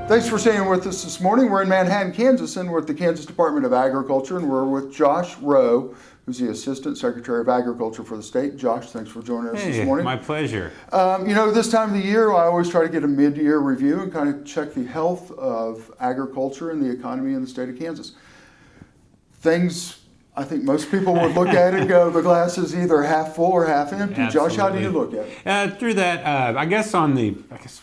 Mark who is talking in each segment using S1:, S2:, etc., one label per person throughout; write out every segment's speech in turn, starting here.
S1: Thanks for staying with us this morning. We're in Manhattan, Kansas, and we're at the Kansas Department of Agriculture, and we're with Josh Roe, who's the Assistant Secretary of Agriculture for the state. Josh, thanks for joining us this morning.
S2: My pleasure.
S1: This time of the year, I always try to get a mid-year review and kind of check the health of agriculture and the economy in the state of Kansas. Things, I think most people would look at it and go, the glass is either half full or half empty.
S2: Absolutely.
S1: Josh, how do you look at it?
S2: Through that, I guess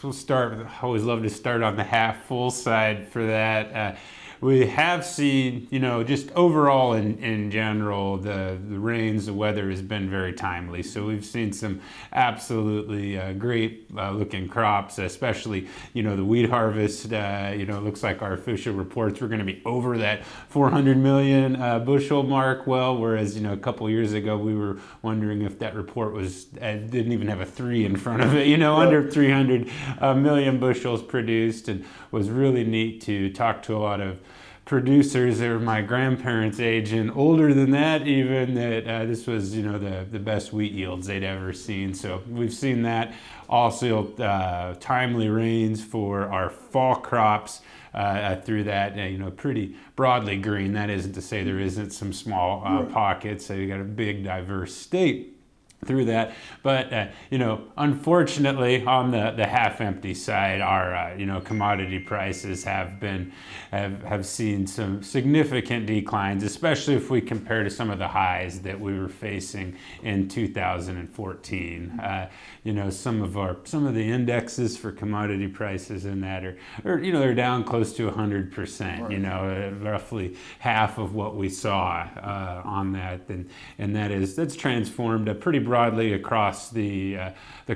S2: we'll start, I always love to start on the half full side for that. We have seen, just overall in general, the rains, the weather has been very timely. So we've seen some absolutely great looking crops, especially, the wheat harvest. It looks like our official reports we're going to be over that 400 million bushel mark. Well, whereas, a couple years ago, we were wondering if that report didn't even have a 3 in front of it, under 300 million bushels produced, and was really neat to talk to a lot of producers that were my grandparents' age and older than that even, that this was, the best wheat yields they'd ever seen. So we've seen that. Also, timely rains for our fall crops through that, pretty broadly green. That isn't to say there isn't some small pockets. So you got a big, diverse state through that, but unfortunately, on the half-empty side, our commodity prices have seen some significant declines, especially if we compare to some of the highs that we were facing in 2014. Some of the indexes for commodity prices in that are they're down close to 100%. Roughly half of what we saw on that, and that's transformed pretty broadly across the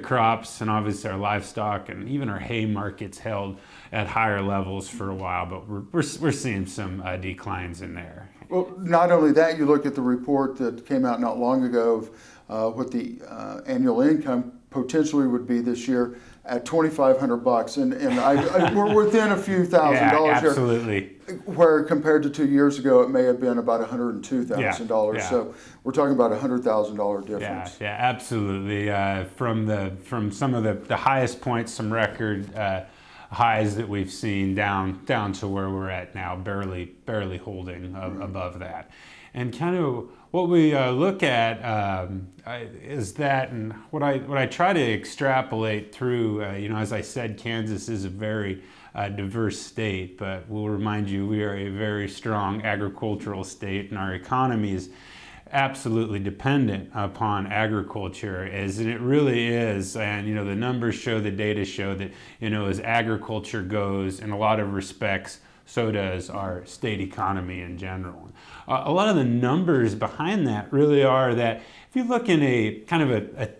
S2: crops, and obviously our livestock and even our hay markets held at higher levels for a while, but we're seeing some declines in there.
S1: Well, not only that, you look at the report that came out not long ago of what the annual income potentially would be this year at $2,500, and we're within a few $1,000s here.
S2: Absolutely.
S1: Where compared to 2 years ago, it may have been about $102,000.
S2: Yeah.
S1: So we're talking about $100,000 difference.
S2: Yeah, absolutely. From some of the highest points, some record highs that we've seen down to where we're at now, barely holding above that. And kind of what we look at is that, and what I try to extrapolate through, as I said, Kansas is a very diverse state, but we'll remind you we are a very strong agricultural state, and our economy is absolutely dependent upon agriculture, and it really is. And the numbers show, the data show that as agriculture goes, in a lot of respects, so does our state economy in general. A lot of the numbers behind that really are that if you look in a kind of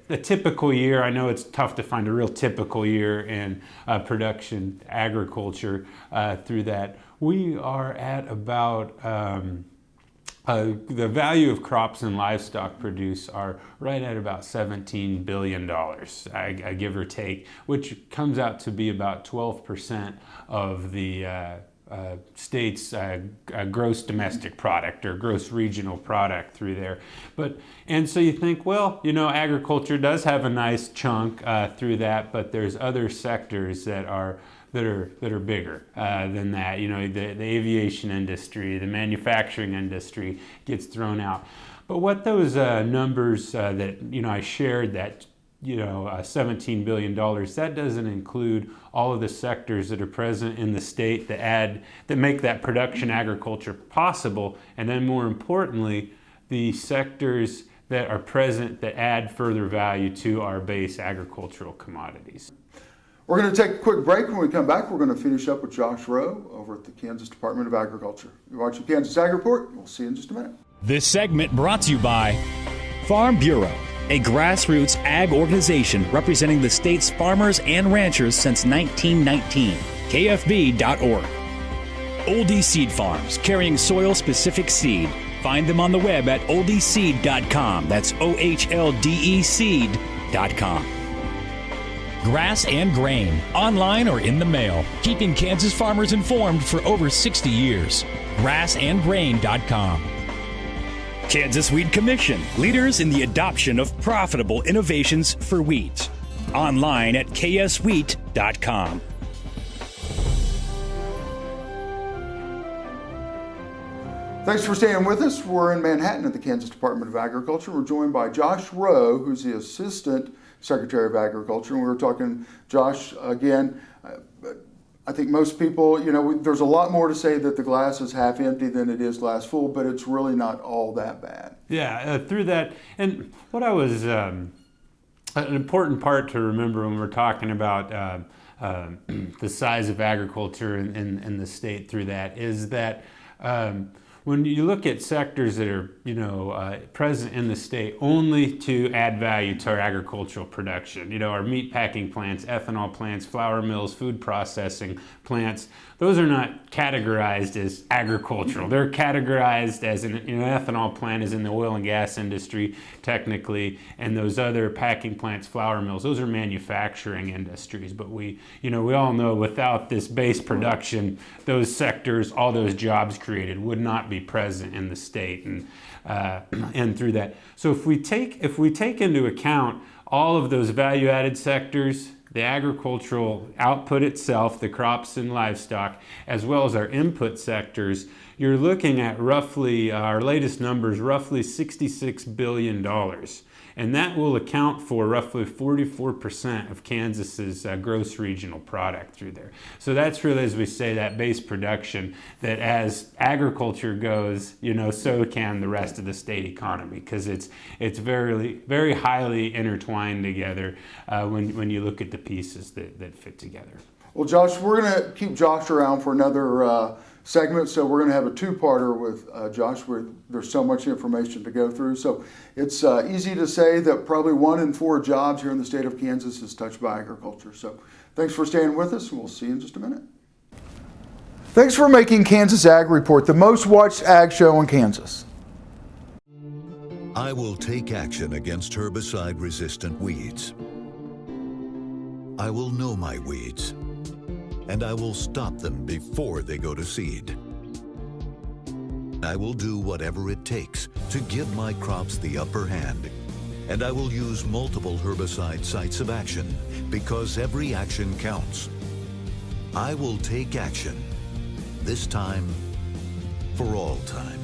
S2: a typical year, I know it's tough to find a real typical year in production agriculture through that, we are at about the value of crops and livestock produce are right at about $17 billion, give or take, which comes out to be about 12% of the state's gross domestic product or gross regional product through there. And so you think, well, agriculture does have a nice chunk through that, but there's other sectors that are bigger than that. The aviation industry, the manufacturing industry gets thrown out. But what those numbers that I shared, that $17 billion, that doesn't include all of the sectors that are present in the state that make that production agriculture possible, and then more importantly, the sectors that are present that add further value to our base agricultural commodities.
S1: We're going to take a quick break. When we come back, we're going to finish up with Josh Roe over at the Kansas Department of Agriculture. You're watching kansasAGreport. We'll see you in just a minute.
S3: This segment brought to you by Farm Bureau, a grassroots ag organization representing the state's farmers and ranchers since 1919. KFB.org. Oldie Seed Farms, carrying soil-specific seed. Find them on the web at oldieseed.com. That's OHLDE seed.com. Grass and Grain, online or in the mail, keeping Kansas farmers informed for over 60 years. grassandgrain.com. Kansas Wheat Commission, leaders in the adoption of profitable innovations for wheat. Online at kswheat.com.
S1: Thanks for staying with us. We're in Manhattan at the Kansas Department of Agriculture. We're joined by Josh Roe, who's the Assistant Secretary of Agriculture. And we were talking, Josh, again, I think most people, you know, there's a lot more to say that the glass is half empty than it is glass full, but it's really not all that bad.
S2: Yeah, through that, and what I was, an important part to remember when we're talking about the size of agriculture in the state through that is that when you look at sectors that are, you know, present in the state only to add value to our agricultural production, you know, our meat packing plants, ethanol plants, flour mills, food processing plants, those are not categorized as agricultural. They're categorized as an ethanol plant is in the oil and gas industry technically, and those other packing plants, flour mills, those are manufacturing industries. But we all know without this base production, those sectors, all those jobs created would not be present in the state, and through that. So if we take into account all of those value-added sectors, the agricultural output itself, the crops and livestock, as well as our input sectors, you're looking at roughly, our latest numbers, roughly $66 billion. And that will account for roughly 44% of Kansas's gross regional product through there. So that's really, as we say, that base production, that as agriculture goes, you know, so can the rest of the state economy, because it's very, very highly intertwined together when you look at the pieces that fit together.
S1: Well, Josh, we're going to keep Josh around for another segment, so we're going to have a two-parter with Josh, where there's so much information to go through. So it's easy to say that probably 1 in 4 jobs here in the state of Kansas is touched by agriculture. So thanks for staying with us, and we'll see you in just a minute. Thanks for making Kansas Ag Report the most watched ag show in Kansas.
S4: I will take action against herbicide-resistant weeds. I will know my weeds, and I will stop them before they go to seed. I will do whatever it takes to give my crops the upper hand, and I will use multiple herbicide sites of action because every action counts. I will take action, this time for all time.